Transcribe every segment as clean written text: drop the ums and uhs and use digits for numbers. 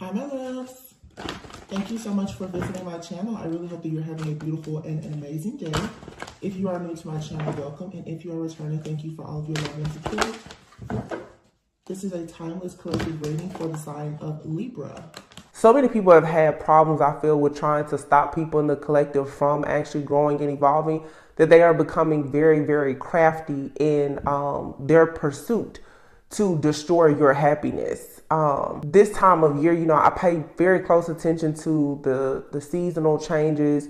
Hi, my loves. Thank you so much for visiting my channel. I really hope that you're having a beautiful and an amazing day. If you are new to my channel, welcome. And if you are returning, thank you for all of your love and support. This is a timeless collective reading for the sign of Libra. So many people have had problems, I feel, with trying to stop people in the collective from actually growing and evolving, that they are becoming very, very crafty in their pursuit to destroy your happiness. This time of year, I pay very close attention to the seasonal changes,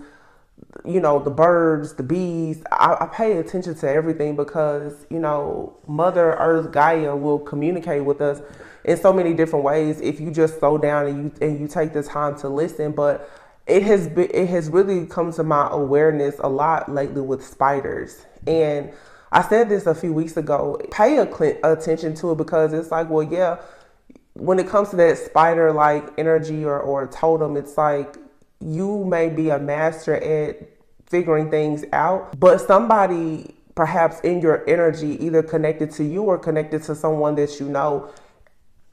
the birds, the bees. I pay attention to everything because, Mother Earth Gaia will communicate with us in so many different ways if you just slow down and you take the time to listen. But it has really come to my awareness a lot lately with spiders. And I said this a few weeks ago, pay attention to it, because it's like, well, yeah, when it comes to that spider-like energy or totem, it's like you may be a master at figuring things out, but somebody perhaps in your energy, either connected to you or connected to someone that you know,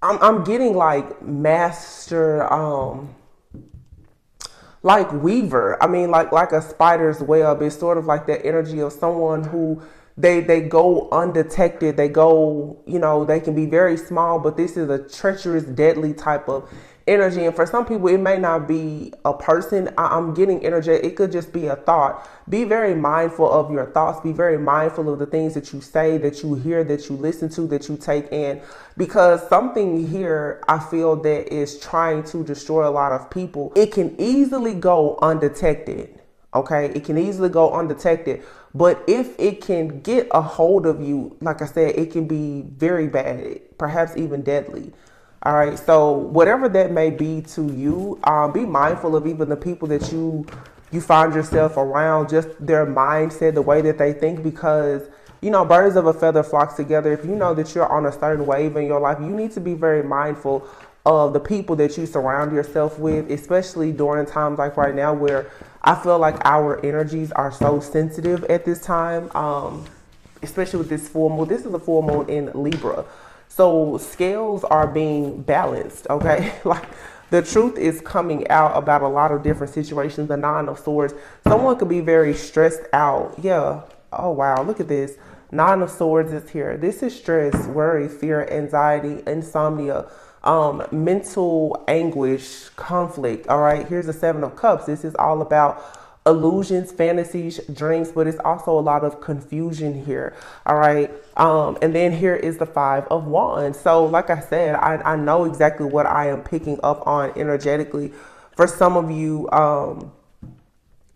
I'm getting like master, like weaver. I mean, like a spider's web. It's sort of like that energy of someone who they go undetected. They go, they can be very small, but this is a treacherous, deadly type of energy. And for some people, it may not be a person. I'm getting energy. It could just be a thought. Be very mindful of your thoughts. Be very mindful of the things that you say, that you hear, that you listen to, that you take in, because something here, I feel, that is trying to destroy a lot of people. It can easily go undetected. Okay, it can easily go undetected, but if it can get a hold of you, like I said, it can be very bad, perhaps even deadly. All right, so whatever that may be to you, be mindful of even the people that you find yourself around, just their mindset, the way that they think, because birds of a feather flock together. If you know that you're on a certain wave in your life, you need to be very mindful of the people that you surround yourself with, especially during times like right now, where I feel like our energies are so sensitive at this time, especially with this full moon. This is a full moon in Libra. So scales are being balanced, okay? Like the truth is coming out about a lot of different situations. The Nine of Swords. Someone could be very stressed out. Yeah. Oh, wow. Look at this. Nine of Swords is here. This is stress, worry, fear, anxiety, insomnia, mental anguish, conflict. All right. Here's the Seven of Cups. This is all about illusions, fantasies, dreams, but it's also a lot of confusion here. All right. And then here is the Five of Wands. So like I said, I know exactly what I am picking up on energetically. For some of you,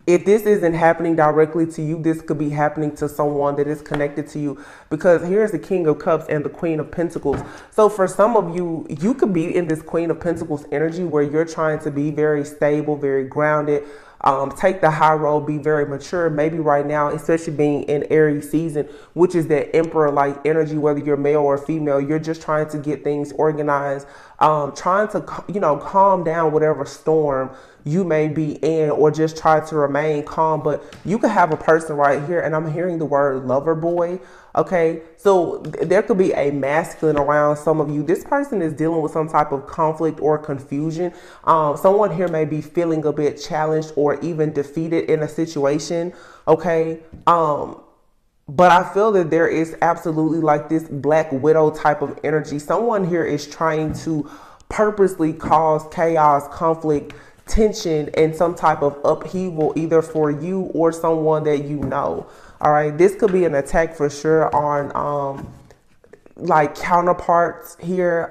if this isn't happening directly to you, this could be happening to someone that is connected to you, because here's the King of Cups and the Queen of Pentacles. So for some of you, you could be in this Queen of Pentacles energy where you're trying to be very stable, very grounded, take the high road, be very mature. Maybe right now, especially being in Aries season, which is that emperor-like energy, whether you're male or female, you're just trying to get things organized, trying to, calm down whatever storm you may be in, or just try to remain calm. But you could have a person right here, and I'm hearing the word lover boy. Okay, so there could be a masculine around some of you. This person is dealing with some type of conflict or confusion. Someone here may be feeling a bit challenged or even defeated in a situation. Okay, but I feel that there is absolutely like this Black Widow type of energy. Someone here is trying to purposely cause chaos, conflict, tension, and some type of upheaval, either for you or someone that you know. All right, this could be an attack for sure on like counterparts here.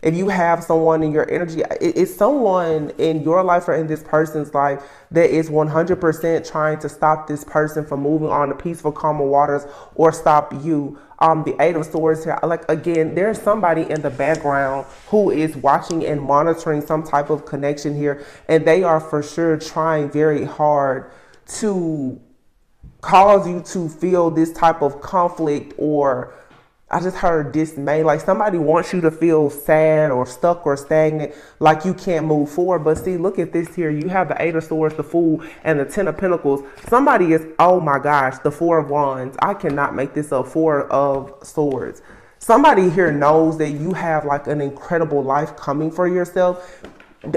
If you have someone in your energy, it's someone in your life or in this person's life that is 100% trying to stop this person from moving on to peaceful, calmer waters, or stop you. The Eight of Swords here, like, again, there's somebody in the background who is watching and monitoring some type of connection here, and they are for sure trying very hard to cause you to feel this type of conflict, or I just heard dismay. Like somebody wants you to feel sad or stuck or stagnant, like you can't move forward. But see, look at this here. You have the Eight of Swords, the Fool, and the Ten of Pentacles. Somebody is, oh my gosh, the Four of Wands. I cannot make this up. Four of Swords. Somebody here knows that you have like an incredible life coming for yourself.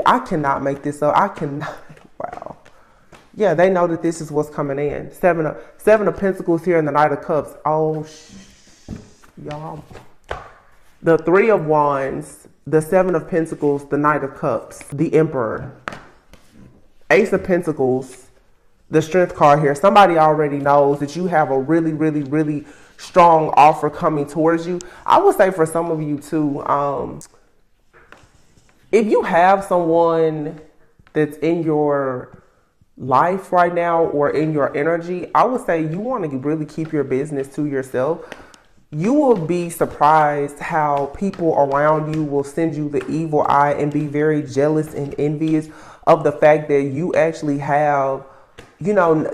I cannot make this up. I cannot. Wow. Yeah, they know that this is what's coming in. Seven of Pentacles here and the Knight of Cups. Oh, y'all. The Three of Wands, the Seven of Pentacles, the Knight of Cups, the Emperor, Ace of Pentacles, the Strength card here. Somebody already knows that you have a really, really, really strong offer coming towards you. I would say for some of you too, if you have someone that's in your life right now or in your energy, I would say you want to really keep your business to yourself. You will be surprised how people around you will send you the evil eye and be very jealous and envious of the fact that you actually have, you know,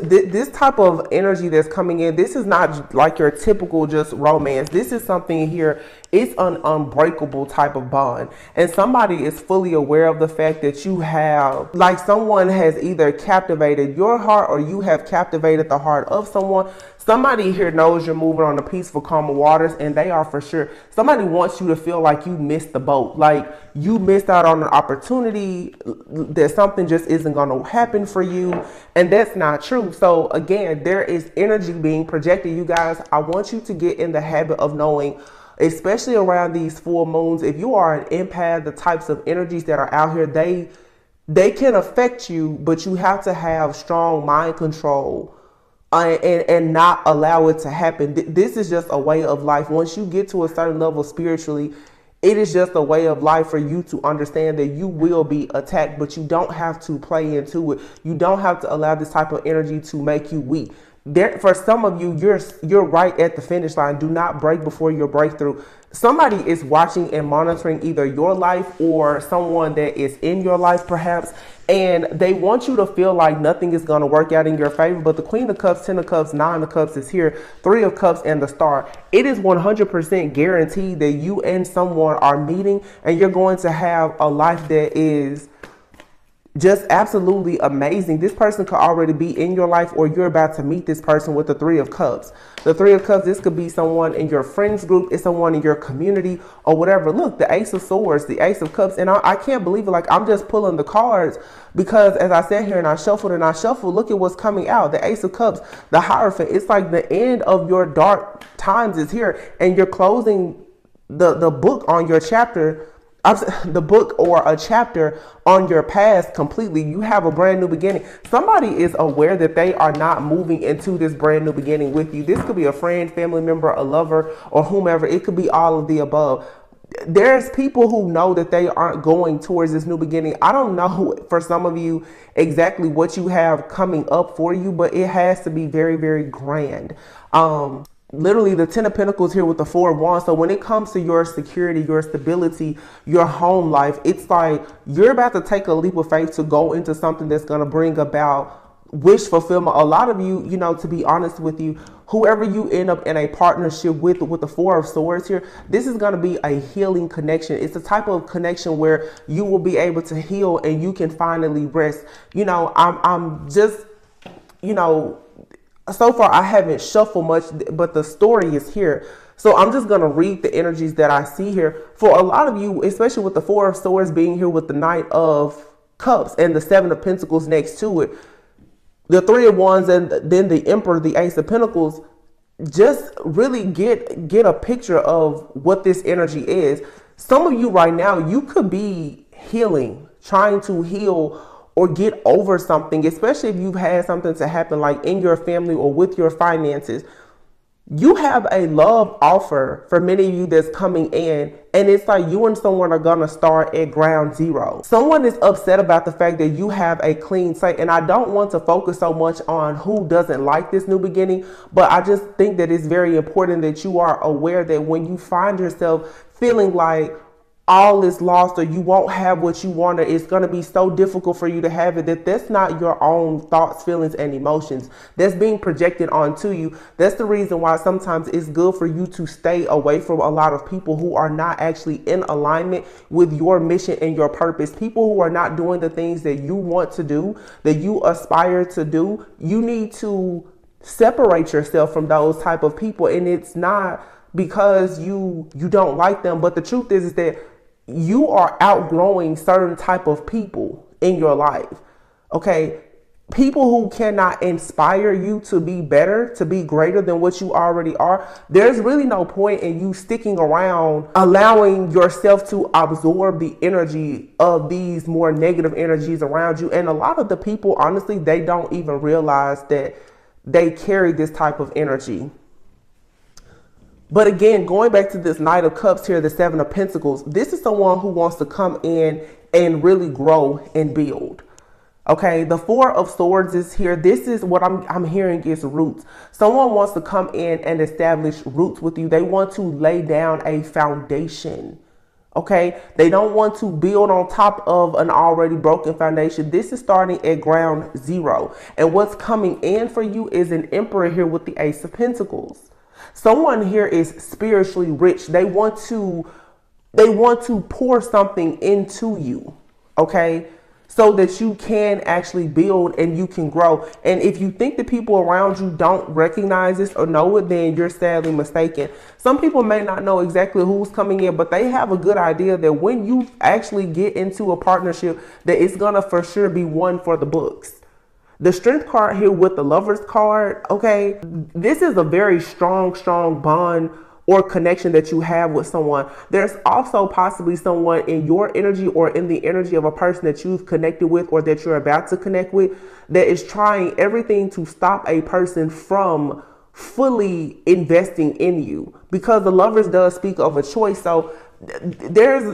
this type of energy that's coming in. This is not like your typical just romance. This is something here. It's an unbreakable type of bond. And somebody is fully aware of the fact that you have, like, someone has either captivated your heart or you have captivated the heart of someone. Somebody here knows you're moving on the peaceful, calm waters, and they are for sure. Somebody wants you to feel like you missed the boat, like you missed out on an opportunity, that something just isn't going to happen for you. And that's not true. So again, there is energy being projected. You guys, I want you to get in the habit of knowing, especially around these full moons, if you are an empath, the types of energies that are out here, they can affect you, but you have to have strong mind control. And not allow it to happen. This is just a way of life. Once you get to a certain level spiritually, it is just a way of life for you to understand that you will be attacked, but you don't have to play into it. You don't have to allow this type of energy to make you weak. There, for some of you, you're right at the finish line. Do not break before your breakthrough. Somebody is watching and monitoring either your life or someone that is in your life perhaps, and they want you to feel like nothing is going to work out in your favor. But the Queen of Cups, 10 of Cups, 9 of Cups is here, 3 of Cups, and the Star. It is 100% guaranteed that you and someone are meeting, and you're going to have a life that is just absolutely amazing. This person could already be in your life, or you're about to meet this person with the 3 of Cups. The 3 of Cups, this could be someone in your friends group, it's someone in your community or whatever. Look, the Ace of Swords, the Ace of Cups, and I can't believe it. Like, I'm just pulling the cards because as I sat here and I shuffled, look at what's coming out. The Ace of Cups, the Hierophant. It's like the end of your dark times is here, and you're closing the book on your chapter, the book or a chapter on your past completely. You have a brand new beginning. Somebody is aware that they are not moving into this brand new beginning with you. This could be a friend, family member, a lover, or whomever. It could be all of the above. There's people who know that they aren't going towards this new beginning. I don't know for some of you exactly what you have coming up for you, but it has to be very, very grand. Literally the 10 of Pentacles here with the 4 of Wands. So when it comes to your security, your stability, your home life, it's like you're about to take a leap of faith to go into something that's going to bring about wish fulfillment. A lot of you, you know, to be honest with you, whoever you end up in a partnership with the 4 of Swords here, this is going to be a healing connection. It's a type of connection where you will be able to heal and you can finally rest. You know, I'm just, you know, so far I haven't shuffled much, but the story is here. So I'm just going to read the energies that I see here. For a lot of you, especially with the 4 of Swords being here with the Knight of Cups and the 7 of Pentacles next to it, the 3 of Wands, and then the Emperor, the Ace of Pentacles, just really get a picture of what this energy is. Some of you right now, you could be healing, trying to heal or get over something, especially if you've had something to happen like in your family or with your finances. You have a love offer for many of you that's coming in, and it's like you and someone are gonna start at ground zero. Someone is upset about the fact that you have a clean slate, and I don't want to focus so much on who doesn't like this new beginning, but I just think that it's very important that you are aware that when you find yourself feeling like all is lost or you won't have what you want, or it's going to be so difficult for you to have it, that's not your own thoughts, feelings, and emotions that's being projected onto you. That's the reason why sometimes it's good for you to stay away from a lot of people who are not actually in alignment with your mission and your purpose. People who are not doing the things that you want to do, that you aspire to do. You need to separate yourself from those type of people. And it's not because you don't like them. But the truth is that you are outgrowing certain type of people in your life. Okay. People who cannot inspire you to be better, to be greater than what you already are. There's really no point in you sticking around, allowing yourself to absorb the energy of these more negative energies around you. And a lot of the people, honestly, they don't even realize that they carry this type of energy. But again, going back to this Knight of Cups here, the Seven of Pentacles, this is someone who wants to come in and really grow and build. Okay, the Four of Swords is here. This is what I'm hearing is roots. Someone wants to come in and establish roots with you. They want to lay down a foundation. Okay, they don't want to build on top of an already broken foundation. This is starting at ground zero. And what's coming in for you is an Emperor here with the Ace of Pentacles. Someone here is spiritually rich. They want to pour something into you. Okay, so that you can actually build and you can grow. And if you think the people around you don't recognize this or know it, then you're sadly mistaken. Some people may not know exactly who's coming in, but they have a good idea that when you actually get into a partnership, that it's gonna for sure be one for the books. The Strength card here with the Lovers card, okay, this is a very strong bond or connection that you have with someone. There's also possibly someone in your energy or in the energy of a person that you've connected with or that you're about to connect with that is trying everything to stop a person from fully investing in you, because the Lovers does speak of a choice. So there's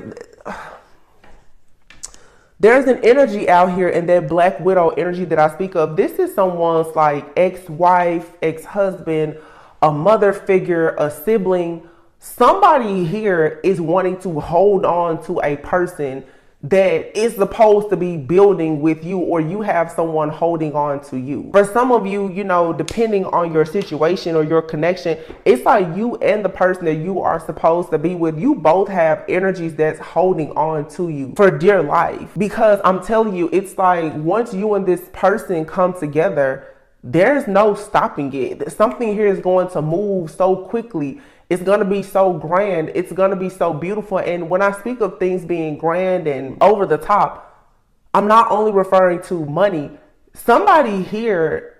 an energy out here, and that Black Widow energy that I speak of, this is someone's like ex-wife, ex-husband, a mother figure, a sibling. Somebody here is wanting to hold on to a person that is supposed to be building with you, or you have someone holding on to you. For some of you, you know, depending on your situation or your connection, it's like you and the person that you are supposed to be with, you both have energies that's holding on to you for dear life. Because I'm telling you, it's like once you and this person come together, there's no stopping it. Something here is going to move so quickly. It's going to be so grand. It's going to be so beautiful. And when I speak of things being grand and over the top, I'm not only referring to money. Somebody here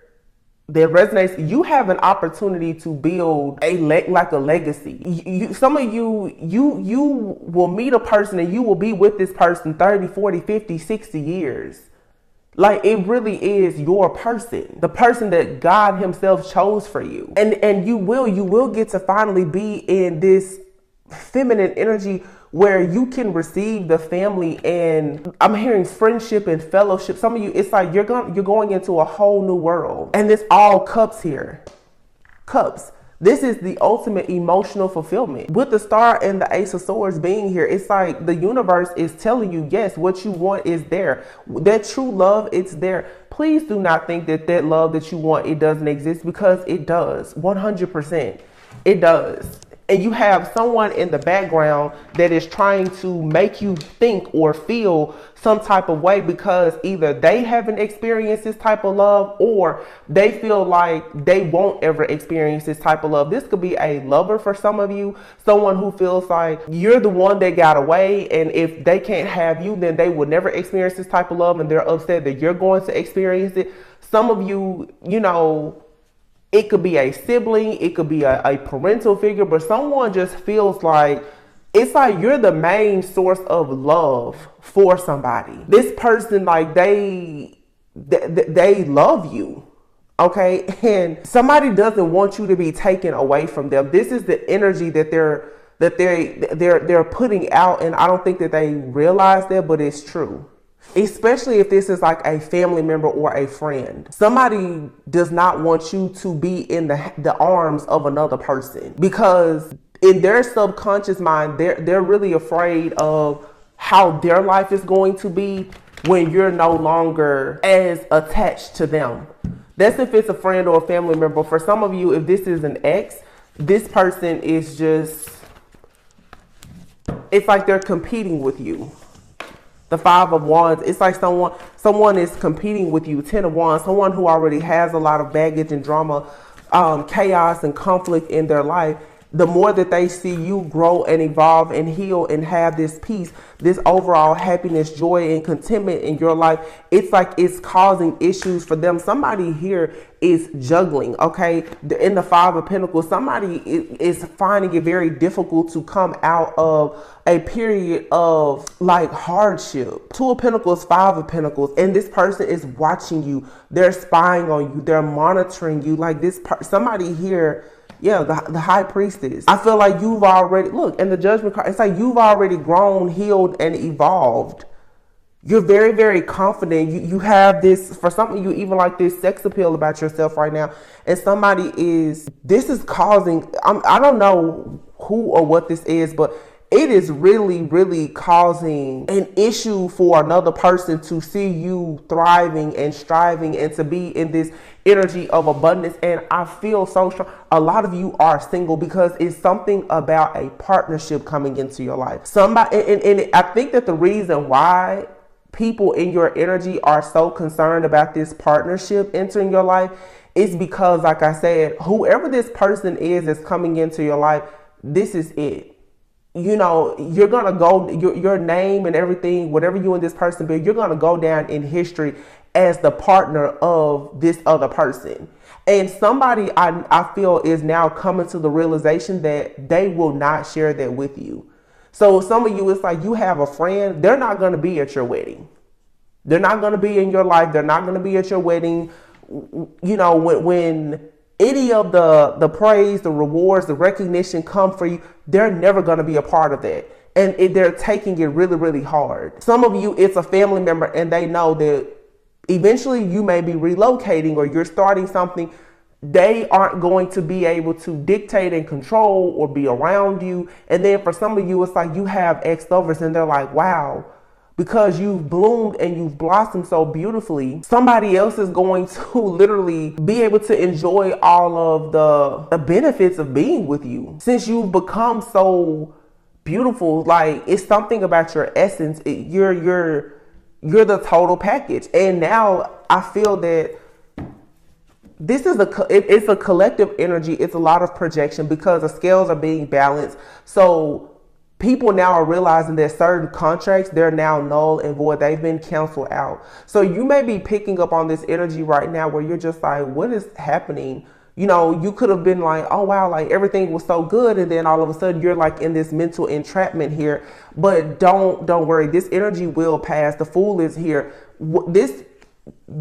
that resonates, you have an opportunity to build a legacy. Some of you will meet a person and you will be with this person 30, 40, 50, 60 years. Like, it really is your person, the person that God himself chose for you. And you will get to finally be in this feminine energy where you can receive the family, and I'm hearing friendship and fellowship. Some of you, it's like you're going into a whole new world. And it's all cups here. Cups. This is the ultimate emotional fulfillment. With the Star and the Ace of Swords being here, it's like the universe is telling you, yes, what you want is there. That true love, it's there. Please do not think that that love that you want, it doesn't exist, because it does. 100%. It does. And you have someone in the background that is trying to make you think or feel some type of way, because either they haven't experienced this type of love, or they feel like they won't ever experience this type of love. This could be a lover for some of you, someone who feels like you're the one that got away, and if they can't have you, then they will never experience this type of love, and they're upset that you're going to experience it. Some of you, you know, it could be a sibling, it could be a parental figure, but someone just feels like it's like you're the main source of love for somebody. This person, like they love you, okay? And somebody doesn't want you to be taken away from them. This is the energy that they're putting out, and I don't think that they realize that, but it's true. Especially if this is like a family member or a friend. Somebody does not want you to be in the arms of another person, because in their subconscious mind, they're really afraid of how their life is going to be when you're no longer as attached to them. That's if it's a friend or a family member. For some of you, if this is an ex, this person is just, it's like they're competing with you. The Five of Wands, it's like someone is competing with you. Ten of Wands, someone who already has a lot of baggage and drama, chaos and conflict in their life. the more that they see you grow and evolve and heal and have this peace, this overall happiness, joy, and contentment in your life, it's like it's causing issues for them. Somebody here is juggling, okay? In the Five of Pentacles, somebody is finding it very difficult to come out of a period of like hardship. Two of Pentacles, Five of Pentacles, and this person is watching you. They're spying on you. They're monitoring you. Like this, somebody here. Yeah, the High Priestess. I feel like you've already, look, in the Judgment card, it's like you've already grown, healed, and evolved. You're very, very confident. You have this, for some of you, even like this sex appeal about yourself right now. And somebody is, this is causing, I don't know who or what this is, but it is really, really causing an issue for another person to see you thriving and striving and to be in this energy of abundance. And I feel so strong. A lot of you are single because it's something about a partnership coming into your life. Somebody, and I think that the reason why people in your energy are so concerned about this partnership entering your life is because, like I said, whoever this person is that's coming into your life, this is it. You know, you're going to go, your name and everything, whatever you and this person be, you're going to go down in history as the partner of this other person. And somebody I feel is now coming to the realization that they will not share that with you. So some of you, it's like you have a friend, they're not going to be at your wedding. They're not going to be in your life. They're not going to be at your wedding. You know, when any of the praise, the rewards, the recognition come for you, they're never going to be a part of that. And they're taking it really, really hard. Some of you, it's a family member and they know that eventually you may be relocating or you're starting something. They aren't going to be able to dictate and control or be around you. And then for some of you, it's like you have ex-lovers and they're like, wow, because you've bloomed and you've blossomed so beautifully, somebody else is going to literally be able to enjoy all of the benefits of being with you. Since you've become so beautiful, like it's something about your essence. You're the total package. And now I feel that this is it's a collective energy. It's a lot of projection because the scales are being balanced. So people now are realizing that certain contracts, they're now null and void. They've been canceled out. So you may be picking up on this energy right now where you're just like, what is happening? You know, you could have been like, oh, wow, like everything was so good. And then all of a sudden you're like in this mental entrapment here. But don't worry. This energy will pass. The Fool is here. This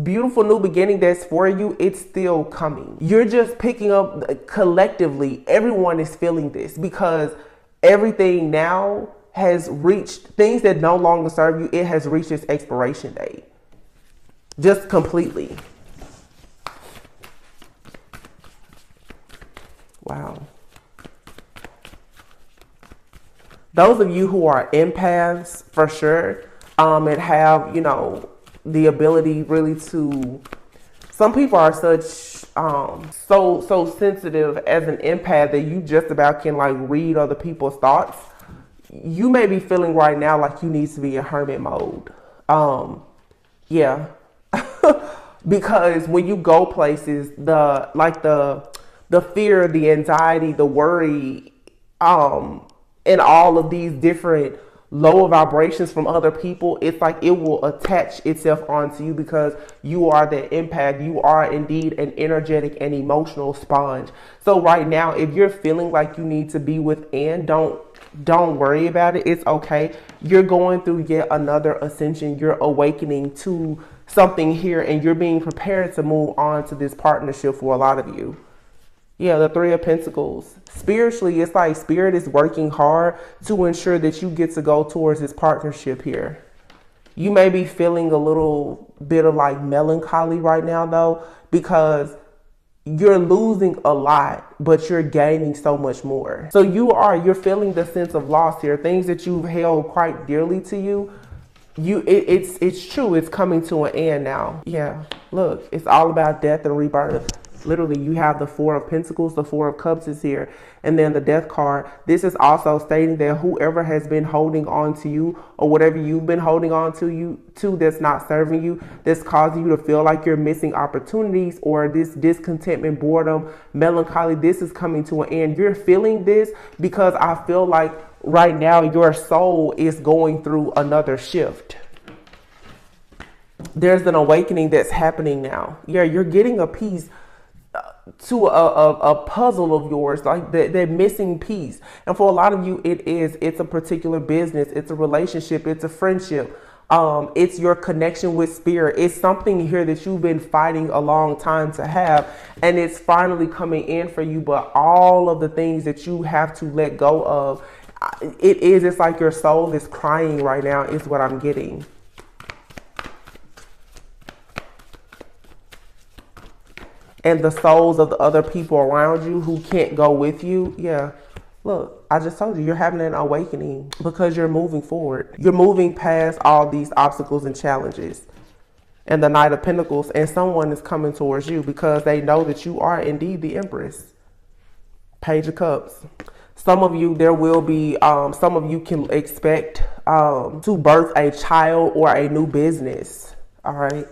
beautiful new beginning that's for you, it's still coming. You're just picking up collectively. Everyone is feeling this because everything now has reached things that no longer serve you. It has reached its expiration date. Just completely. Wow. Those of you who are empaths for sure, and have, you know, the ability really to, some people are such so sensitive as an empath that you just about can like read other people's thoughts. You may be feeling right now like you need to be in hermit mode. Yeah. Because when you go places, the fear, the anxiety, the worry, and all of these different lower vibrations from other people, it's like it will attach itself onto you because you are the empath. You are indeed an energetic and emotional sponge. So right now, if you're feeling like you need to be within, don't worry about it. It's okay. You're going through yet another ascension. You're awakening to something here and you're being prepared to move on to this partnership for a lot of you. Yeah, the Three of Pentacles. Spiritually, it's like Spirit is working hard to ensure that you get to go towards this partnership here. You may be feeling a little bit of like melancholy right now though, because you're losing a lot, but you're gaining so much more. So you're feeling the sense of loss here. Things that you've held quite dearly to you. It's true. It's coming to an end now. Yeah, look, it's all about death and rebirth. Literally, you have the Four of Pentacles, the Four of Cups is here, and then the Death card. This is also stating that whoever has been holding on to you, or whatever you've been holding on to that's not serving you, that's causing you to feel like you're missing opportunities, or this discontentment, boredom, melancholy, this is coming to an end. You're feeling this because I feel like right now your soul is going through another shift. There's an awakening that's happening now. Yeah, you're getting a piece to a puzzle of yours, like that missing piece. And for a lot of you, it's a particular business, it's a relationship, it's a friendship, it's your connection with spirit. It's something here that you've been fighting a long time to have, and it's finally coming in for you. But all of the things that you have to let go of, it's like your soul is crying right now, is what I'm getting. And the souls of the other people around you who can't go with you. Yeah, look, I just told you, you're having an awakening because you're moving forward. You're moving past all these obstacles and challenges. And the Knight of Pentacles, and someone is coming towards you because they know that you are indeed the Empress. Page of Cups. Some of you, there will be, some of you can expect to birth a child or a new business. All right.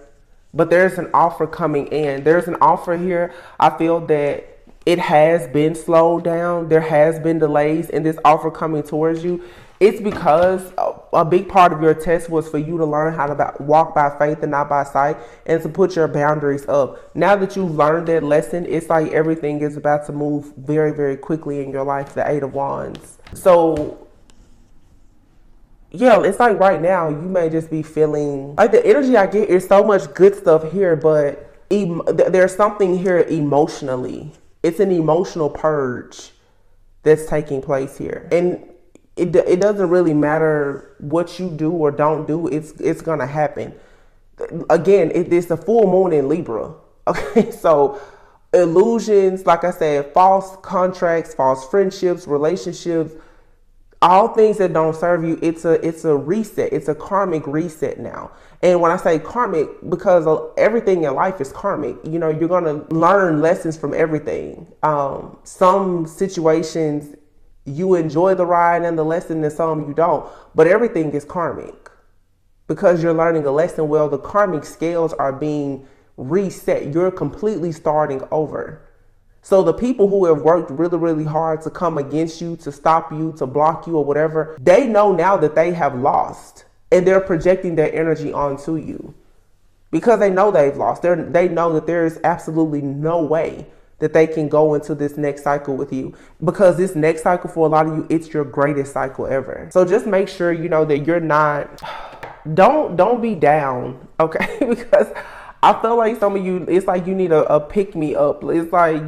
But there's an offer coming in. There's an offer here. I feel that it has been slowed down. There has been delays in this offer coming towards you. It's because a big part of your test was for you to learn how to walk by faith and not by sight, and to put your boundaries up. Now that you've learned that lesson, it's like everything is about to move very, very quickly in your life. The Eight of Wands. So yeah, it's like right now you may just be feeling like the energy I get is so much good stuff here, but there's something here emotionally. It's an emotional purge that's taking place here. And it doesn't really matter what you do or don't do. It's going to happen. Again, it's a full moon in Libra. Okay, so illusions, like I said, false contracts, false friendships, relationships, all things that don't serve you, it's a reset. It's a karmic reset now. And when I say karmic, because everything in life is karmic, you know, you're going to learn lessons from everything. Some situations you enjoy the ride and the lesson, and some you don't. But everything is karmic because you're learning a lesson. Well, the karmic scales are being reset. You're completely starting over. So the people who have worked really, really hard to come against you, to stop you, to block you or whatever, they know now that they have lost, and they're projecting their energy onto you because they know they've lost. They know that there is absolutely no way that they can go into this next cycle with you, because this next cycle for a lot of you, it's your greatest cycle ever. So just make sure you know that you're not, don't be down, okay? Because I feel like some of you, it's like you need a pick me up. It's like,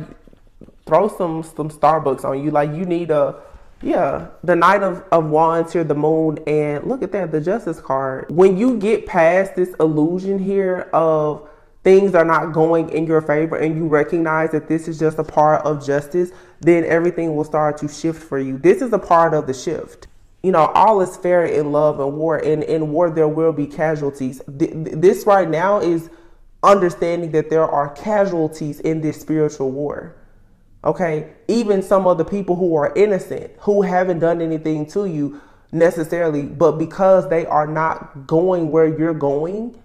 throw some Starbucks on you. Like you need the Knight of Wands here, the Moon, and look at that, the Justice card. When you get past this illusion here of things are not going in your favor, and you recognize that this is just a part of justice, then everything will start to shift for you. This is a part of the shift. You know, all is fair in love and war. In war, there will be casualties. This right now is understanding that there are casualties in this spiritual war. Okay, even some of the people who are innocent, who haven't done anything to you necessarily, but because they are not going where you're going,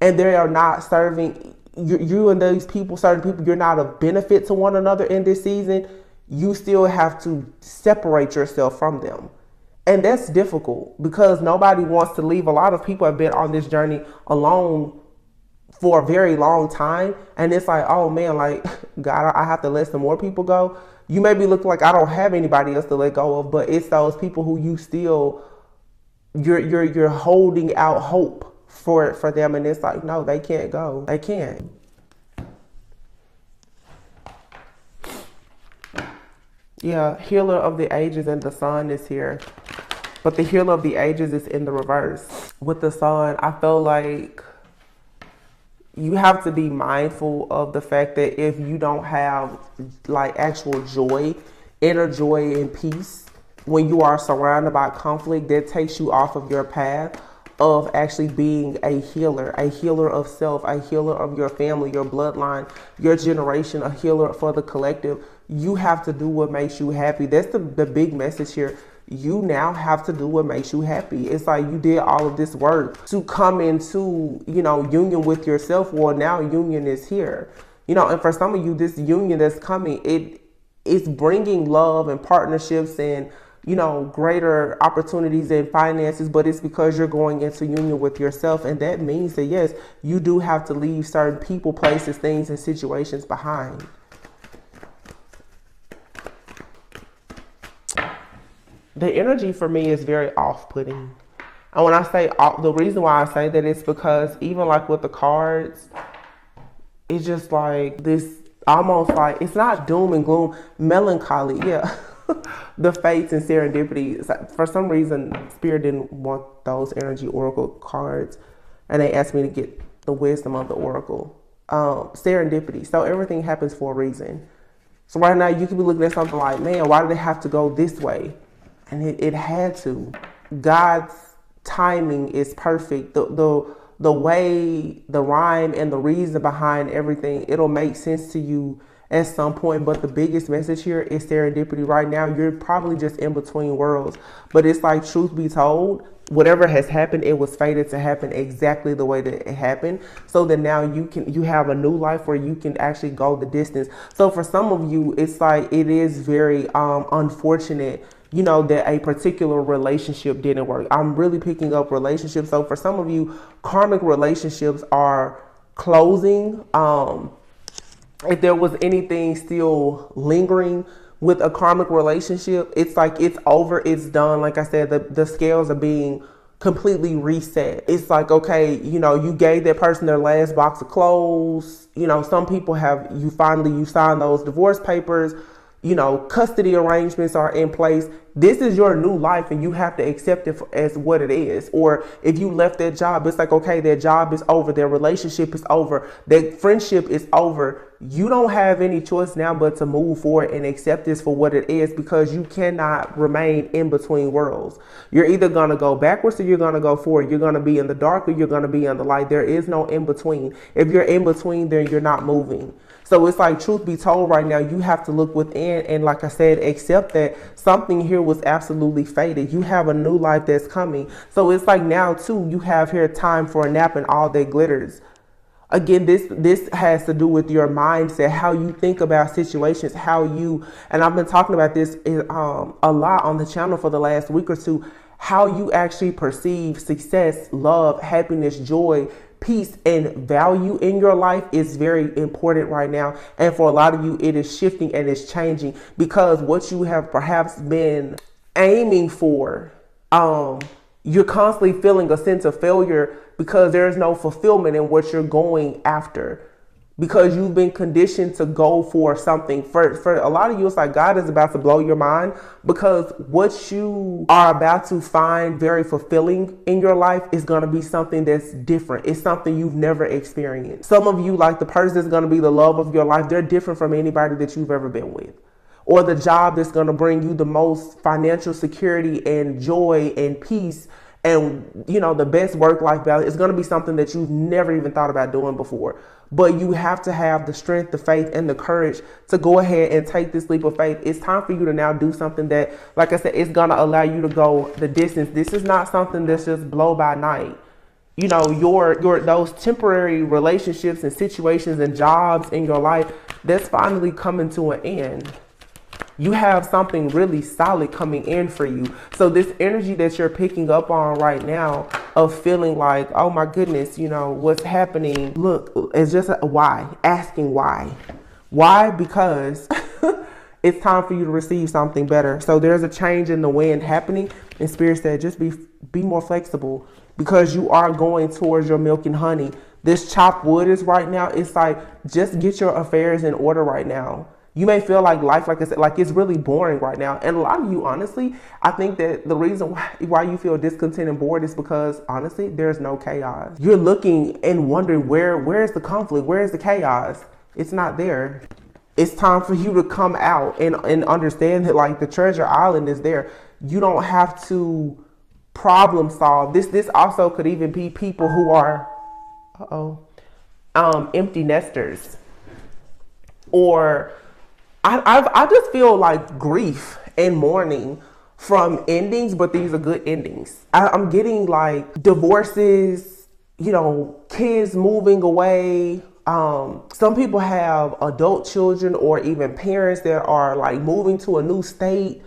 and they are not serving you and those people, certain people, you're not of benefit to one another in this season, you still have to separate yourself from them. And that's difficult because nobody wants to leave. A lot of people have been on this journey alone for a very long time, and it's like, oh man, like God, I have to let some more people go. You may be looking like I don't have anybody else to let go of, but it's those people who you still you're holding out hope for them, and it's like, no, they can't go. They can't. Yeah, Healer of the Ages and the Sun is here, but the Healer of the Ages is in the reverse. With the Sun, I feel like you have to be mindful of the fact that if you don't have like actual joy, inner joy and peace, when you are surrounded by conflict, that takes you off of your path. of actually being a healer of self, a healer of your family, your bloodline, your generation, a healer for the collective. You have to do what makes you happy. That's the big message here. You now have to do what makes you happy. It's like you did all of this work to come into, you know, union with yourself. Well, now union is here, you know, and for some of you, this union that's coming, it's bringing love and partnerships and, you know, greater opportunities and finances, but it's because you're going into union with yourself. And that means that, yes, you do have to leave certain people, places, things, and situations behind. The energy for me is very off-putting. And when I say the reason why I say that is because even like with the cards, it's just like this, almost like, it's not doom and gloom, melancholy. Yeah. The fates and serendipity. For some reason, Spirit didn't want those energy oracle cards, and they asked me to get the wisdom of the oracle. Serendipity. So everything happens for a reason. So right now you could be looking at something like, man, why did they have to go this way? And it had to. God's timing is perfect. The way, the rhyme and the reason behind everything, it'll make sense to you at some point. But the biggest message here is serendipity. Right now, you're probably just in between worlds. But it's like, truth be told, whatever has happened, it was fated to happen exactly the way that it happened. So that now you have a new life where you can actually go the distance. So for some of you, it's like, it is very unfortunate, you know, that a particular relationship didn't work. I'm really picking up relationships. So for some of you, karmic relationships are closing. If there was anything still lingering with a karmic relationship, it's like it's over, it's done. Like I said, the scales are being completely reset. It's like, okay, you know, you gave that person their last box of clothes. You know, some people you signed those divorce papers. You know, custody arrangements are in place. This is your new life and you have to accept it as what it is. Or if you left that job, it's like, okay, their job is over. Their relationship is over. Their friendship is over. You don't have any choice now but to move forward and accept this for what it is, because you cannot remain in between worlds. You're either going to go backwards or you're going to go forward. You're going to be in the dark or you're going to be in the light. There is no in between. If you're in between, then you're not moving. So it's like, truth be told, right now, you have to look within and, like I said, accept that something here was absolutely fated. You have a new life that's coming. So it's like now, too, you have here time for a nap and all that glitters. Again, this has to do with your mindset, how you think about situations, and I've been talking about this a lot on the channel for the last week or two, how you actually perceive success, love, happiness, joy, peace, and value in your life is very important right now. And for a lot of you, it is shifting and it's changing, because what you have perhaps been aiming for, you're constantly feeling a sense of failure because there is no fulfillment in what you're going after, because you've been conditioned to go for something. For a lot of you, it's like God is about to blow your mind, because what you are about to find very fulfilling in your life is going to be something that's different. It's something you've never experienced. Some of you, like the person that's going to be the love of your life, they're different from anybody that you've ever been with. Or the job that's going to bring you the most financial security and joy and peace and, you know, the best work-life balance is going to be something that you've never even thought about doing before. But you have to have the strength, the faith, and the courage to go ahead and take this leap of faith. It's time for you to now do something that, like I said, it's going to allow you to go the distance. This is not something that's just blow by night. You know, those temporary relationships and situations and jobs in your life, that's finally coming to an end. You have something really solid coming in for you. So this energy that you're picking up on right now of feeling like, oh my goodness, you know, what's happening? Look, it's just a why. Asking why. Why? Because it's time for you to receive something better. So there's a change in the wind happening. And Spirit said, just be more flexible, because you are going towards your milk and honey. This chopped wood is right now. It's like, just get your affairs in order right now. You may feel like life, like I said, like it's really boring right now. And a lot of you, honestly, I think that the reason why you feel discontent and bored is because, honestly, there's no chaos. You're looking and wondering where's the conflict? Where's the chaos? It's not there. It's time for you to come out and understand that, like, the treasure island is there. You don't have to problem solve. This also could even be people who are empty nesters, or I just feel like grief and mourning from endings, but these are good endings. I'm getting like divorces, kids moving away. Some people have adult children or even parents that are like moving to a new state,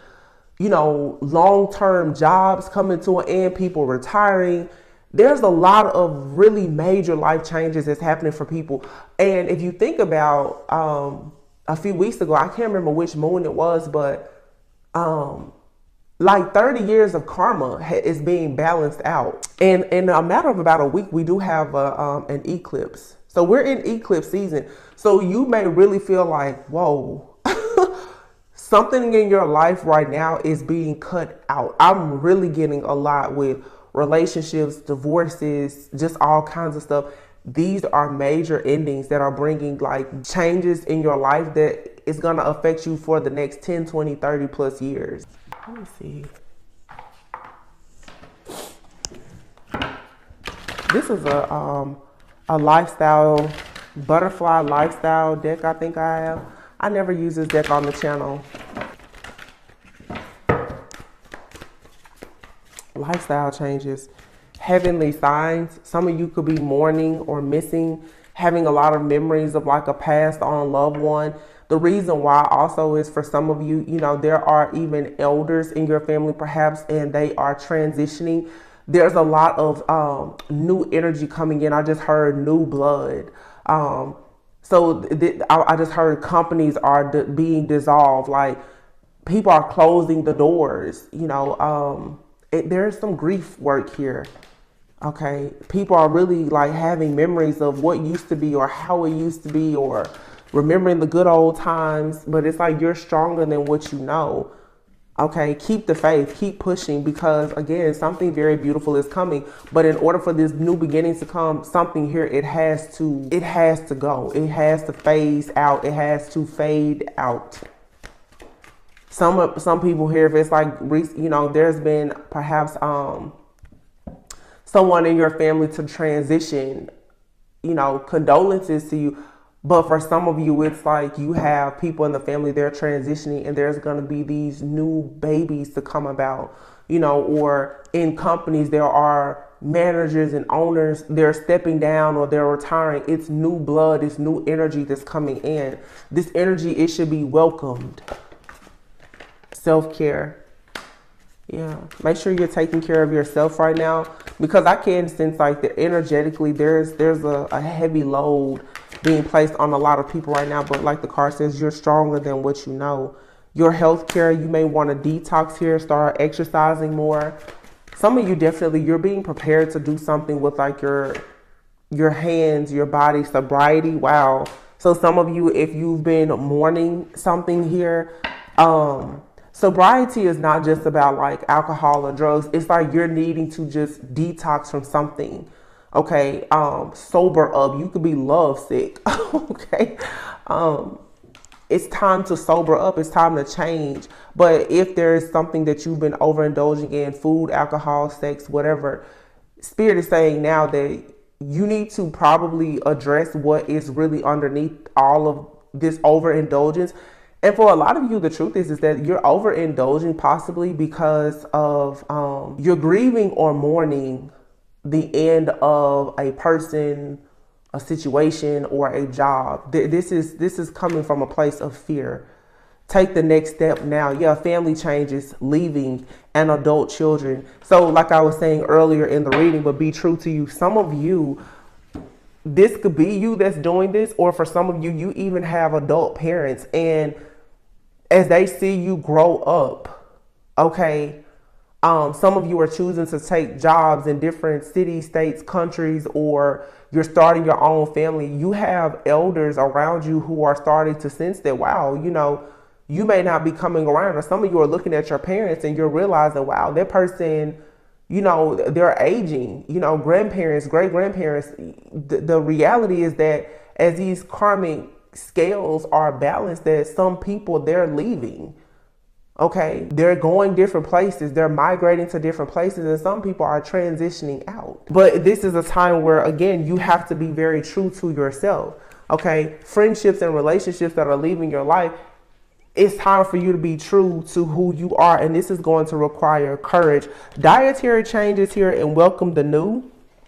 long-term jobs coming to an end, people retiring. There's a lot of really major life changes that's happening for people. And if you think about a few weeks ago, I can't remember which moon it was, but like 30 years of karma is being balanced out. And in a matter of about a week, we do have an eclipse. So we're in eclipse season. So you may really feel like, whoa, something in your life right now is being cut out. I'm really getting a lot with relationships, divorces, just all kinds of stuff. These are major endings that are bringing like changes in your life that is going to affect you for the next 10, 20, 30 plus years. Let me see. This is a lifestyle, butterfly lifestyle deck I think I have. I never use this deck on the channel. Lifestyle changes, heavenly signs. Some of you could be mourning or missing, having a lot of memories of like a passed on loved one. The reason why also is for some of you, there are even elders in your family perhaps, and they are transitioning. There's a lot of new energy coming in. I just heard new blood. I just heard companies are being dissolved. Like people are closing the doors, there's some grief work here. Okay. People are really like having memories of what used to be or how it used to be, or remembering the good old times, but it's like you're stronger than what you know. Okay, keep the faith, keep pushing, because again, something very beautiful is coming. But in order for this new beginning to come, something here, it has to go. It has to phase out. It has to fade out. Some people here, if it's like, there's been perhaps someone in your family to transition, condolences to you. But for some of you, it's like you have people in the family, they're transitioning, and there's going to be these new babies to come about, or in companies, there are managers and owners, they're stepping down or they're retiring. It's new blood, it's new energy that's coming in. This energy, it should be welcomed. Self-care. Yeah, make sure you're taking care of yourself right now, because I can sense like that energetically there's a heavy load being placed on a lot of people right now. But like the card says, you're stronger than what you know. Your health care, you may want to detox here, start exercising more. Some of you definitely, you're being prepared to do something with like your hands, your body, sobriety. Wow. So some of you, if you've been mourning something here, sobriety is not just about like alcohol or drugs. It's like you're needing to just detox from something. Okay. Sober up. You could be love sick. Okay. It's time to sober up. It's time to change. But if there is something that you've been overindulging in, food, alcohol, sex, whatever, Spirit is saying now that you need to probably address what is really underneath all of this overindulgence. And for a lot of you, the truth is that you're overindulging possibly because of you're grieving or mourning the end of a person, a situation, or a job. This is coming from a place of fear. Take the next step now. Yeah, family changes, leaving, and adult children. So like I was saying earlier in the reading, but be true to you. Some of you, this could be you that's doing this, or for some of you, you even have adult parents, and as they see you grow up, okay, some of you are choosing to take jobs in different cities, states, countries, or you're starting your own family. You have elders around you who are starting to sense that, wow, you may not be coming around, or some of you are looking at your parents and you're realizing, wow, that person, they're aging, grandparents, great grandparents. The reality is that as these karmic scales are balanced, that some people, they're leaving. Okay, they're going different places, they're migrating to different places, and some people are transitioning out. But this is a time where, again, you have to be very true to yourself. Okay, friendships and relationships that are leaving your life, it's time for you to be true to who you are, and this is going to require courage. Dietary changes here, and welcome the new.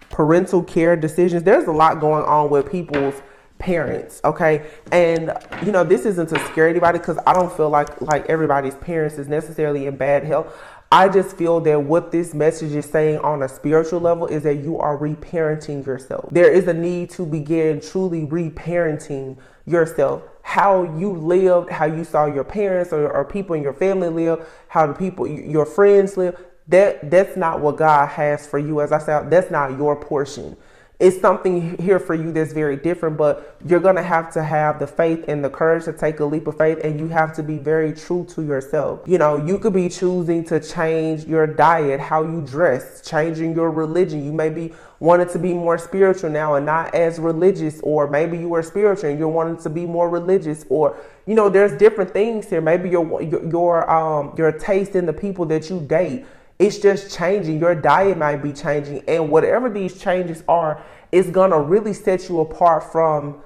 Parental care decisions. There's a lot going on with people's parents, okay? And you know, this isn't to scare anybody, because I don't feel like everybody's parents is necessarily in bad health. I just feel that what this message is saying on a spiritual level is that you are reparenting yourself. There is a need to begin truly reparenting yourself. How you lived, how you saw your parents or people in your family live, how the people, your friends live, that's not what God has for you. As I said, that's not your portion. It's something here for you that's very different, but you're going to have the faith and the courage to take a leap of faith, and you have to be very true to yourself. You know, you could be choosing to change your diet, how you dress, changing your religion. You may be wanting to be more spiritual now and not as religious, or maybe you were spiritual and you're wanting to be more religious, or, you know, there's different things here. Maybe your taste in the people that you date, it's just changing. Your diet might be changing. And whatever these changes are, it's going to really set you apart from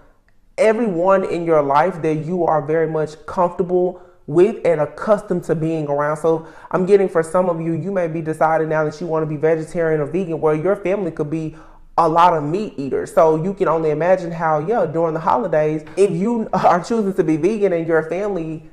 everyone in your life that you are very much comfortable with and accustomed to being around. So I'm getting, for some of you, you may be deciding now that you want to be vegetarian or vegan, where your family could be a lot of meat eaters. So you can only imagine how, during the holidays, if you are choosing to be vegan and your family,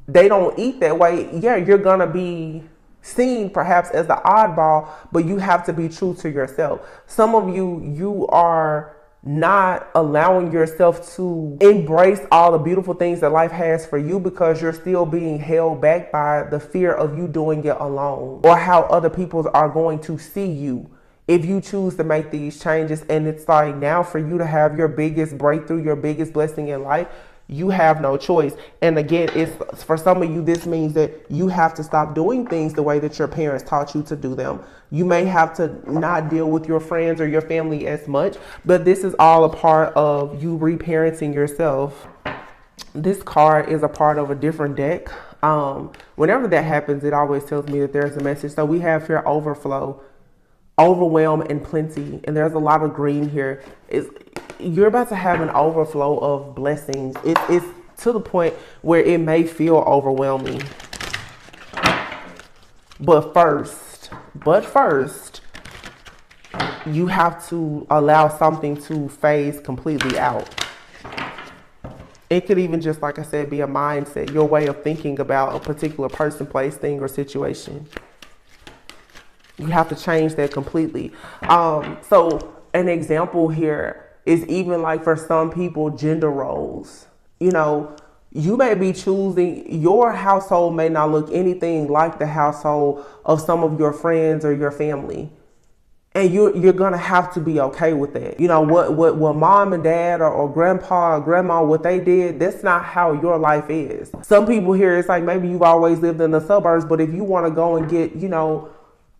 they don't eat that way, you're going to be seen perhaps as the oddball, but you have to be true to yourself. Some of you are not allowing yourself to embrace all the beautiful things that life has for you, because you're still being held back by the fear of you doing it alone, or how other people are going to see you if you choose to make these changes. And it's like, now for you to have your biggest breakthrough, your biggest blessing in life, you have no choice. And again, it's for some of you, this means that you have to stop doing things the way that your parents taught you to do them. You may have to not deal with your friends or your family as much, but this is all a part of you reparenting yourself. This card is a part of a different deck. Whenever that happens, it always tells me that there's a message. So we have here overflow, overwhelm, and plenty. And there's a lot of green here. You're about to have an overflow of blessings. It's to the point where it may feel overwhelming. But first, you have to allow something to phase completely out. It could even just, like I said, be a mindset, your way of thinking about a particular person, place, thing, or situation. You have to change that completely. So an example here is even like for some people, gender roles. You know, you may be choosing, your household may not look anything like the household of some of your friends or your family. And you're going to have to be okay with that. You know, what mom and dad or grandpa or grandma, what they did, that's not how your life is. Some people here, it's like maybe you've always lived in the suburbs, but if you want to go and get,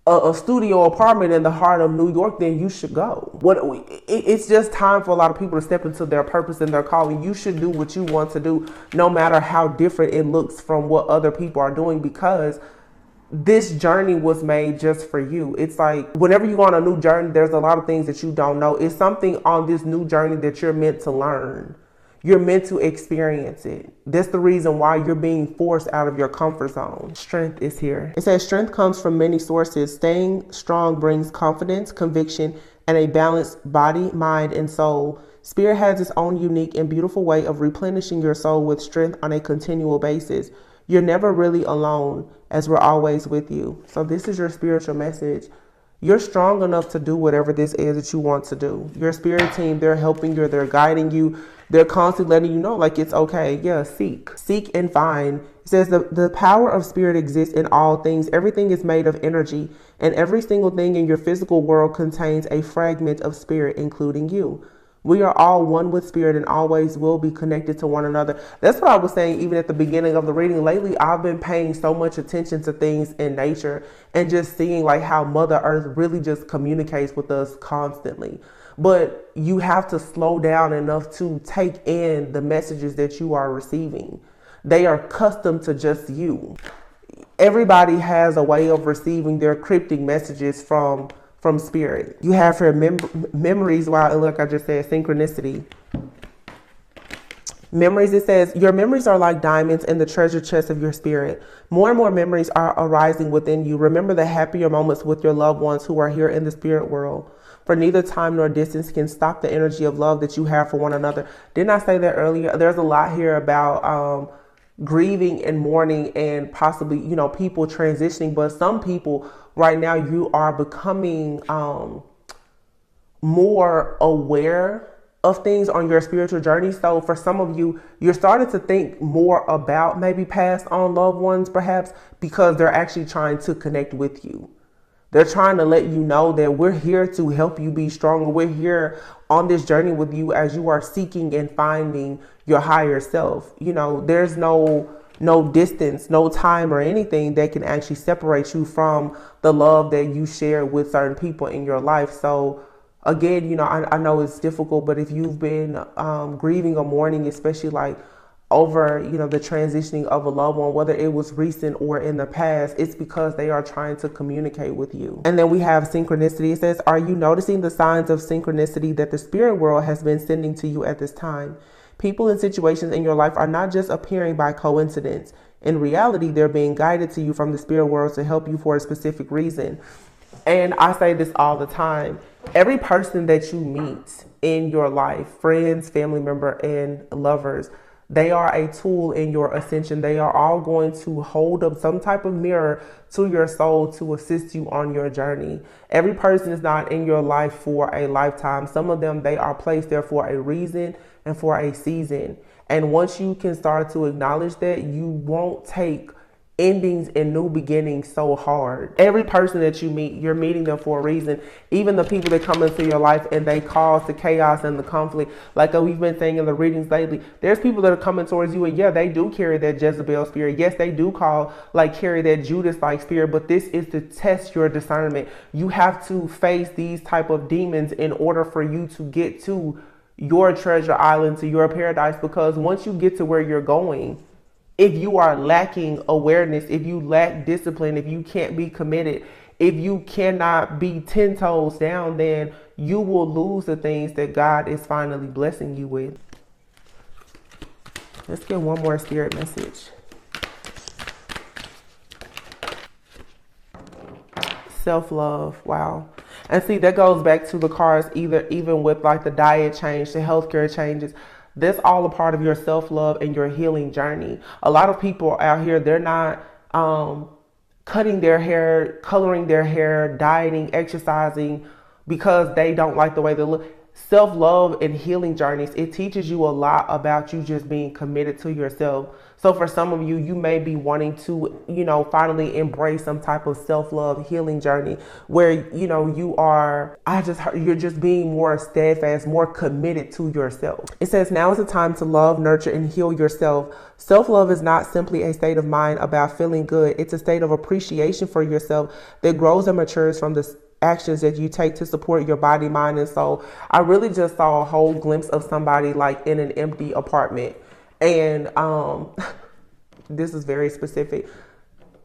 a studio apartment in the heart of New York, then you should go. It's just time for a lot of people to step into their purpose and their calling. You should do what you want to do, no matter how different it looks from what other people are doing, because this journey was made just for you. It's like whenever you go on a new journey, there's a lot of things that you don't know. It's something on this new journey that you're meant to learn. You're meant to experience it. That's the reason why you're being forced out of your comfort zone. Strength is here. It says strength comes from many sources. Staying strong brings confidence, conviction, and a balanced body, mind, and soul. Spirit has its own unique and beautiful way of replenishing your soul with strength on a continual basis. You're never really alone, as we're always with you. So this is your spiritual message. You're strong enough to do whatever this is that you want to do. Your spirit team, they're helping you, they're guiding you. They're constantly letting you know, like, it's okay. Yeah, seek and find. It says the power of spirit exists in all things. Everything is made of energy, and every single thing in your physical world contains a fragment of spirit, including you. We are all one with spirit and always will be connected to one another. That's what I was saying even at the beginning of the reading. Lately, I've been paying so much attention to things in nature and just seeing like how Mother Earth really just communicates with us constantly. But you have to slow down enough to take in the messages that you are receiving. They are custom to just you. everybody has a way of receiving their cryptic messages from spirit. You have her memories, while like I just said, synchronicity. Memories, it says, your memories are like diamonds in the treasure chest of your spirit. More and more memories are arising within you. Remember the happier moments with your loved ones who are here in the spirit world. For neither time nor distance can stop the energy of love that you have for one another. Didn't I say that earlier? There's a lot here about grieving and mourning and possibly, you know, people transitioning. But some people right now, you are becoming more aware of things on your spiritual journey. So for some of you, you're starting to think more about maybe passed on loved ones, perhaps, because they're actually trying to connect with you. They're trying to let you know that we're here to help you be stronger. We're here on this journey with you as you are seeking and finding your higher self. You know, there's no distance, no time or anything that can actually separate you from the love that you share with certain people in your life. So again, you know, I know it's difficult, but if you've been grieving or mourning, especially like over, you know, the transitioning of a loved one, whether it was recent or in the past, it's because they are trying to communicate with you. And then we have synchronicity. It says, are you noticing the signs of synchronicity that the spirit world has been sending to you at this time? People and situations in your life are not just appearing by coincidence. In reality, they're being guided to you from the spirit world to help you for a specific reason. And I say this all the time. Every person that you meet in your life, friends, family member, and lovers, they are a tool in your ascension. They are all going to hold up some type of mirror to your soul to assist you on your journey. Every person is not in your life for a lifetime. Some of them, they are placed there for a reason and for a season. And once you can start to acknowledge that, you won't take endings and new beginnings so hard. Every person that you meet, you're meeting them for a reason. Even the people that come into your life and they cause the chaos and the conflict, like we've been saying in the readings lately, there's people that are coming towards you and yeah, they do carry that Jezebel spirit. Yes, they do carry that Judas-like spirit, but this is to test your discernment. You have to face these type of demons in order for you to get to your treasure island, to your paradise, because once you get to where you're going, if you are lacking awareness, if you lack discipline, if you can't be committed, if you cannot be 10 toes down, then you will lose the things that God is finally blessing you with. Let's get one more spirit message. Self-love. Wow. And see, that goes back to the cards, even with like the diet change, the healthcare changes. That's all a part of your self-love and your healing journey. A lot of people out here, they're not cutting their hair, coloring their hair, dieting, exercising because they don't like the way they look. Self-love and healing journeys, it teaches you a lot about you just being committed to yourself. So for some of you, you may be wanting to, you know, finally embrace some type of self-love healing journey where, you know, you're just being more steadfast, more committed to yourself. It says, now is the time to love, nurture, and heal yourself. Self-love is not simply a state of mind about feeling good. It's a state of appreciation for yourself that grows and matures from the actions that you take to support your body, mind, and soul. I really just saw a whole glimpse of somebody like in an empty apartment. And this is very specific.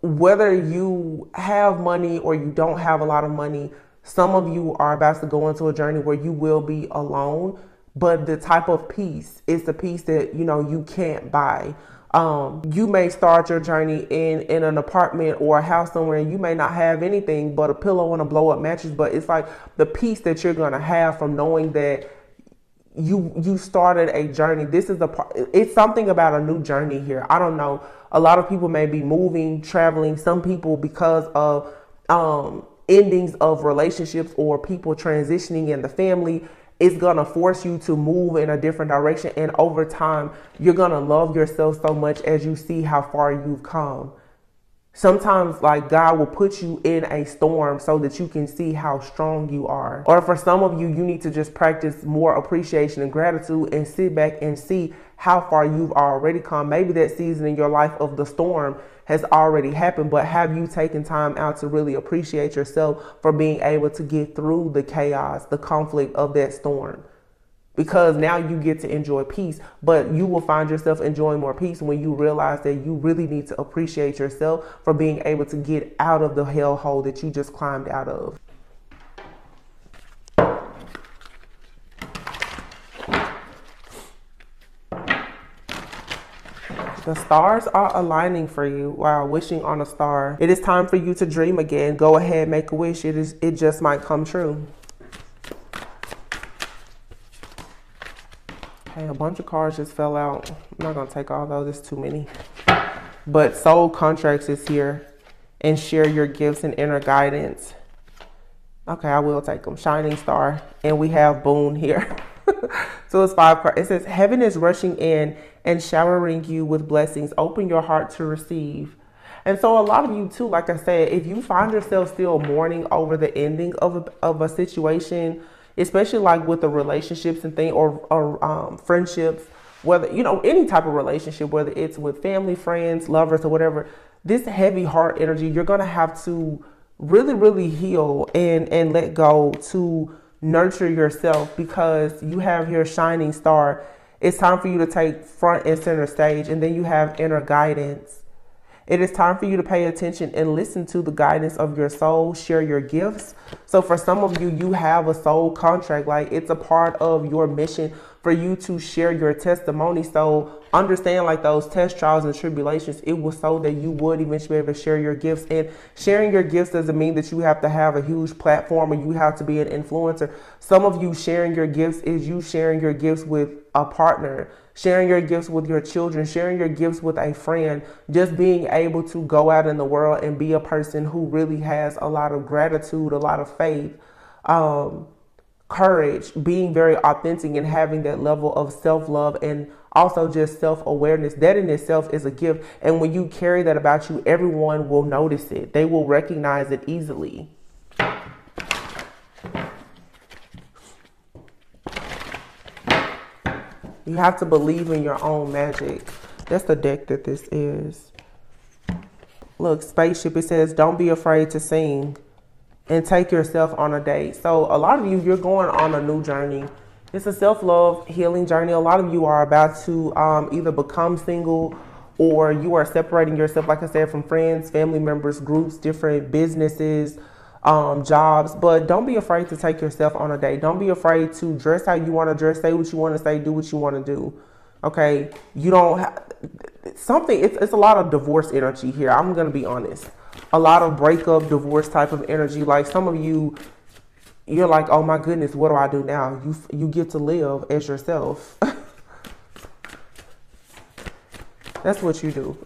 Whether you have money or you don't have a lot of money, some of you are about to go into a journey where you will be alone. But the type of peace is the peace that, you know, you can't buy. You may start your journey in an apartment or a house somewhere, and you may not have anything but a pillow and a blow up mattress, but it's like the peace that you're going to have from knowing that you started a journey. It's something about a new journey here. I don't know. A lot of people may be moving, traveling. Some people, because of endings of relationships or people transitioning in the family, it's going to force you to move in a different direction. And over time, you're going to love yourself so much as you see how far you've come. Sometimes, like, God will put you in a storm so that you can see how strong you are. Or for some of you, you need to just practice more appreciation and gratitude and sit back and see how far you've already come. Maybe that season in your life of the storm has already happened, but have you taken time out to really appreciate yourself for being able to get through the chaos, the conflict of that storm? because now you get to enjoy peace. But you will find yourself enjoying more peace when you realize that you really need to appreciate yourself for being able to get out of the hellhole that you just climbed out of. The stars are aligning for you. Wow, wishing on a star. It is time for you to dream again. Go ahead, make a wish. It just might come true. Okay, a bunch of cards just fell out. I'm not gonna take all those, it's too many. But soul contracts is here. And share your gifts and inner guidance. Okay, I will take them. Shining star. And we have boon here. So it's 5 cards. It says, heaven is rushing in and showering you with blessings. Open your heart to receive. And so a lot of you too, like I said, if you find yourself still mourning over the ending of a situation, especially like with the relationships and things, or friendships, whether, you know, any type of relationship, whether it's with family, friends, lovers, or whatever, this heavy heart energy, you're going to have to really, really heal and let go to nurture yourself, because you have your shining star. It's time for you to take front and center stage. And then you have inner guidance. It is time for you to pay attention and listen to the guidance of your soul. Share your gifts. So for some of you, you have a soul contract. Like, it's a part of your mission for you to share your testimony. So understand, like, those test trials and tribulations, it was so that you would eventually be able to share your gifts. And sharing your gifts doesn't mean that you have to have a huge platform or you have to be an influencer. Some of you sharing your gifts is you sharing your gifts with a partner, sharing your gifts with your children, sharing your gifts with a friend, just being able to go out in the world and be a person who really has a lot of gratitude, a lot of faith, courage, being very authentic and having that level of self-love and also just self-awareness. That in itself is a gift. And when you carry that about you, everyone will notice it. They will recognize it easily. You have to believe in your own magic. That's the deck that this is. Look, spaceship, it says, don't be afraid to sing and take yourself on a date. So a lot of you, you're going on a new journey. It's a self-love healing journey. A lot of you are about to either become single, or you are separating yourself, like I said, from friends, family members, groups, different businesses, jobs. But don't be afraid to take yourself on a date. Don't be afraid to dress how you want to dress, say what you want to say, do what you want to do. Okay, you don't have something. It's a lot of divorce energy here. I'm gonna be honest. A lot of breakup, divorce type of energy. Like, some of you, you're like, oh my goodness, what do I do now? You get to live as yourself. That's what you do.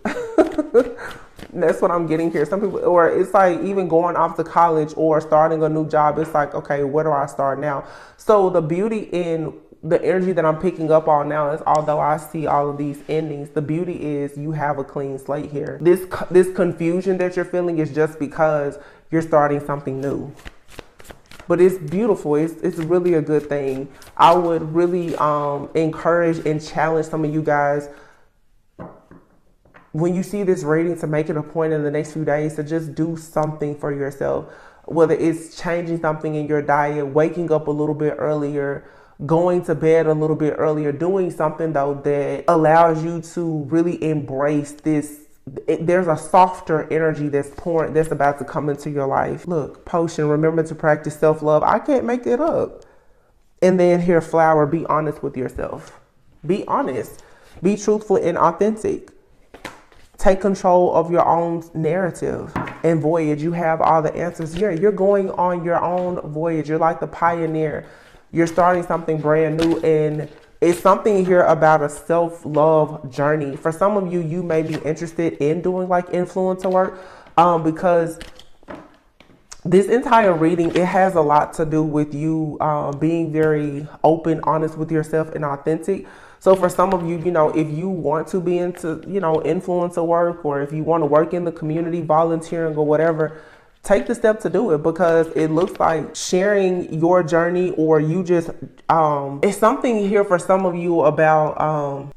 That's what I'm getting here. Some people, or it's like even going off to college or starting a new job. It's like, okay, where do I start now? So the beauty in the energy that I'm picking up on now is, although I see all of these endings, the beauty is you have a clean slate here. This confusion that you're feeling is just because you're starting something new. But it's beautiful. It's really a good thing. I would really encourage and challenge some of you guys, when you see this reading, to make it a point in the next few days to just do something for yourself. Whether it's changing something in your diet, waking up a little bit earlier, going to bed a little bit earlier, doing something though that allows you to really embrace this. There's a softer energy that's about to come into your life. Look, potion, remember to practice self-love. I can't make it up. And then here, flower, be honest with yourself. Be honest. Be truthful and authentic. Take control of your own narrative and voyage. You have all the answers here. You're going on your own voyage. You're like the pioneer. You're starting something brand new, and it's something here about a self-love journey. For some of you, you may be interested in doing like influencer work, because this entire reading, it has a lot to do with you being very open, honest with yourself, and authentic. So for some of you, you know, if you want to be into, you know, influencer work, or if you want to work in the community, volunteering or whatever, take the step to do it, because it looks like sharing your journey, or you just, it's something here for some of you about,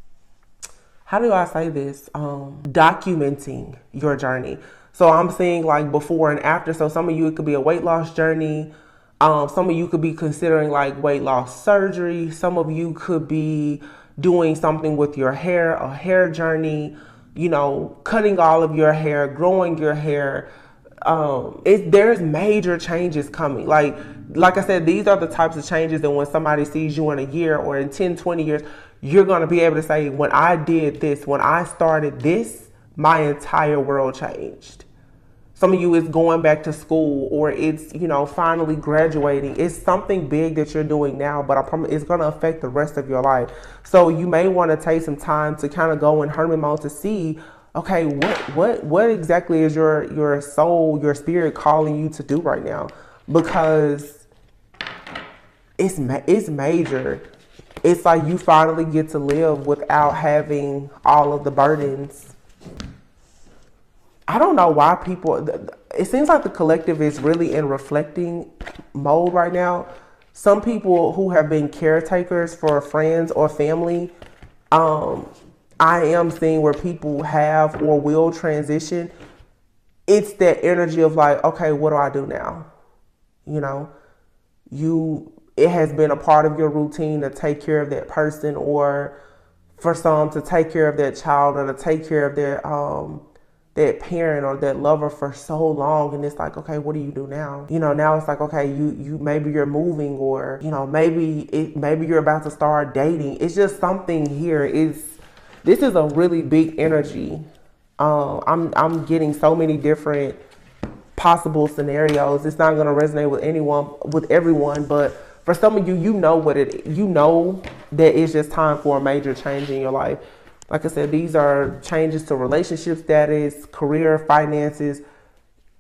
how do I say this? Documenting your journey. So I'm seeing like before and after. So some of you, it could be a weight loss journey. Some of you could be considering like weight loss surgery. Some of you could be doing something with your hair, a hair journey, you know, cutting all of your hair, growing your hair. There's major changes coming. Like I said, these are the types of changes that when somebody sees you in a year or in 10, 20 years, you're going to be able to say, when I did this, when I started this, my entire world changed. Some of you is going back to school, or it's, you know, finally graduating. It's something big that you're doing now, but I promise it's going to affect the rest of your life. So you may want to take some time to kind of go in hermit mode to see, okay, what exactly is your soul, your spirit calling you to do right now? Because it's major. It's like you finally get to live without having all of the burdens. I don't know why people, it seems like the collective is really in reflecting mode right now. Some people who have been caretakers for friends or family, I am seeing where people have or will transition. It's that energy of like, okay, what do I do now? You know, it has been a part of your routine to take care of that person, or for some to take care of that child, or to take care of their, that parent or that lover for so long. And it's like, okay, what do you do now? You know, now it's like, okay, you maybe you're moving, or, you know, maybe you're about to start dating. It's just something here. This is a really big energy. I'm getting so many different possible scenarios. It's not going to resonate with everyone, but for some of you, you know that it's just time for a major change in your life. Like I said, these are changes to relationship status, career, finances.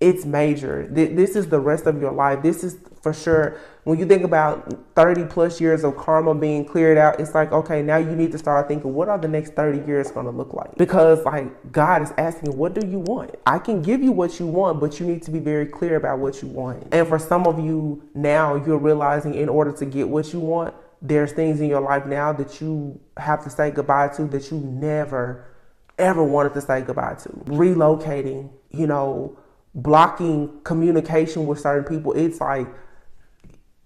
It's major. This is the rest of your life. This is for sure. When you think about 30 plus years of karma being cleared out, it's like, okay, now you need to start thinking, what are the next 30 years going to look like? Because like God is asking, what do you want? I can give you what you want, but you need to be very clear about what you want. And for some of you now, you're realizing in order to get what you want, there's things in your life now that you have to say goodbye to that you never, ever wanted to say goodbye to. Relocating, you know, blocking communication with certain people. It's like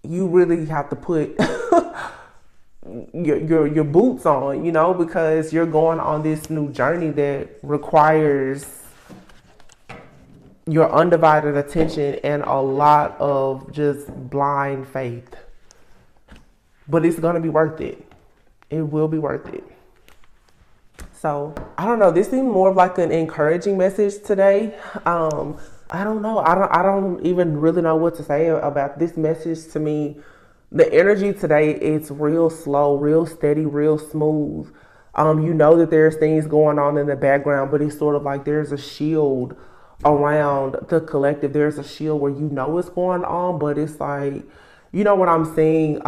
you really have to put your boots on, you know, because you're going on this new journey that requires your undivided attention and a lot of just blind faith. But it's going to be worth it. It will be worth it. So, I don't know. This seemed more of like an encouraging message today. I don't know. I don't even really know what to say about this message. To me, the energy today, it's real slow, real steady, real smooth. You know that there's things going on in the background, but it's sort of like there's a shield around the collective. There's a shield where you know what's going on, but it's like, you know what I'm saying?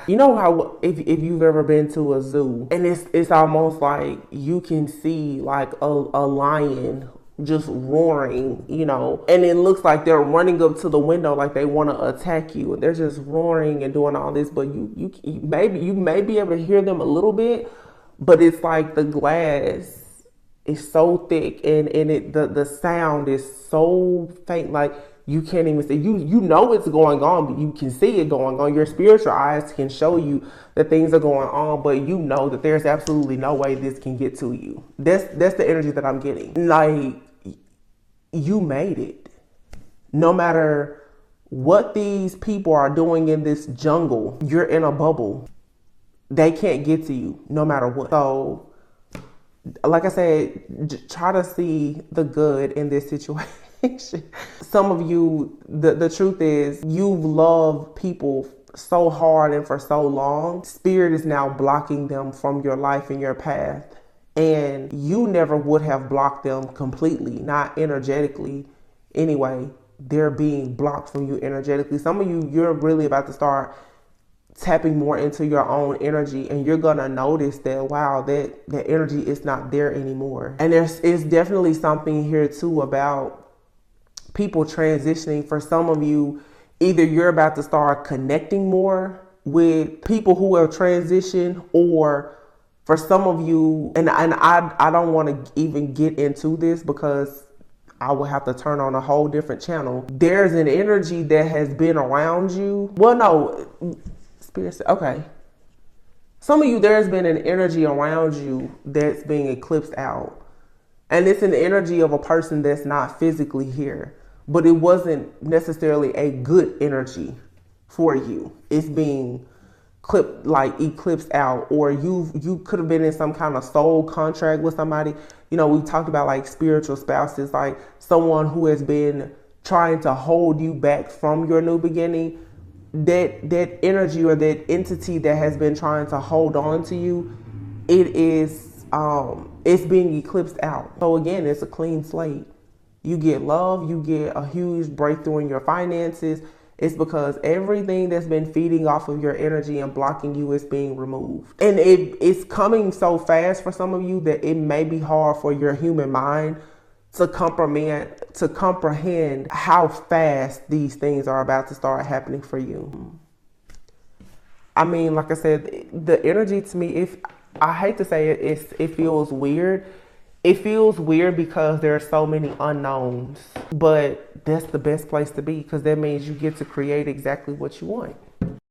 You know how if you've ever been to a zoo, and it's almost like you can see like a lion just roaring, you know, and it looks like they're running up to the window like they want to attack you, and they're just roaring and doing all this, but you may be able to hear them a little bit, but it's like the glass is so thick and the sound is so faint, like you can't even see. You know it's going on, but you can see it going on. Your spiritual eyes can show you that things are going on, but you know that there's absolutely no way this can get to you. That's the energy that I'm getting. Like, you made it. No matter what these people are doing in this jungle, you're in a bubble. They can't get to you no matter what. So, like I said, try to see the good in this situation. Some of you, the truth is, you've loved people so hard and for so long. Spirit is now blocking them from your life and your path. And you never would have blocked them completely, not energetically. Anyway, they're being blocked from you energetically. Some of you, you're really about to start tapping more into your own energy, and you're gonna notice that, wow, that energy is not there anymore. And it's definitely something here too about people transitioning. For some of you, either you're about to start connecting more with people who have transitioned, or for some of you, and I don't want to even get into this because I will have to turn on a whole different channel. There's an energy that has been around you. Well, no, Spirit, okay. Some of you, there's been an energy around you that's being eclipsed out. And it's an energy of a person that's not physically here. But it wasn't necessarily a good energy for you. It's being eclipsed out, or you could have been in some kind of soul contract with somebody. You know, we talked about like spiritual spouses, like someone who has been trying to hold you back from your new beginning. That energy or that entity that has been trying to hold on to you, it's being eclipsed out. So again, it's a clean slate. You get love, you get a huge breakthrough in your finances. It's because everything that's been feeding off of your energy and blocking you is being removed. And it's coming so fast for some of you that it may be hard for your human mind to comprehend how fast these things are about to start happening for you. I mean, like I said, the energy to me, I hate to say it, it feels weird. It feels weird because there are so many unknowns, but that's the best place to be, because that means you get to create exactly what you want.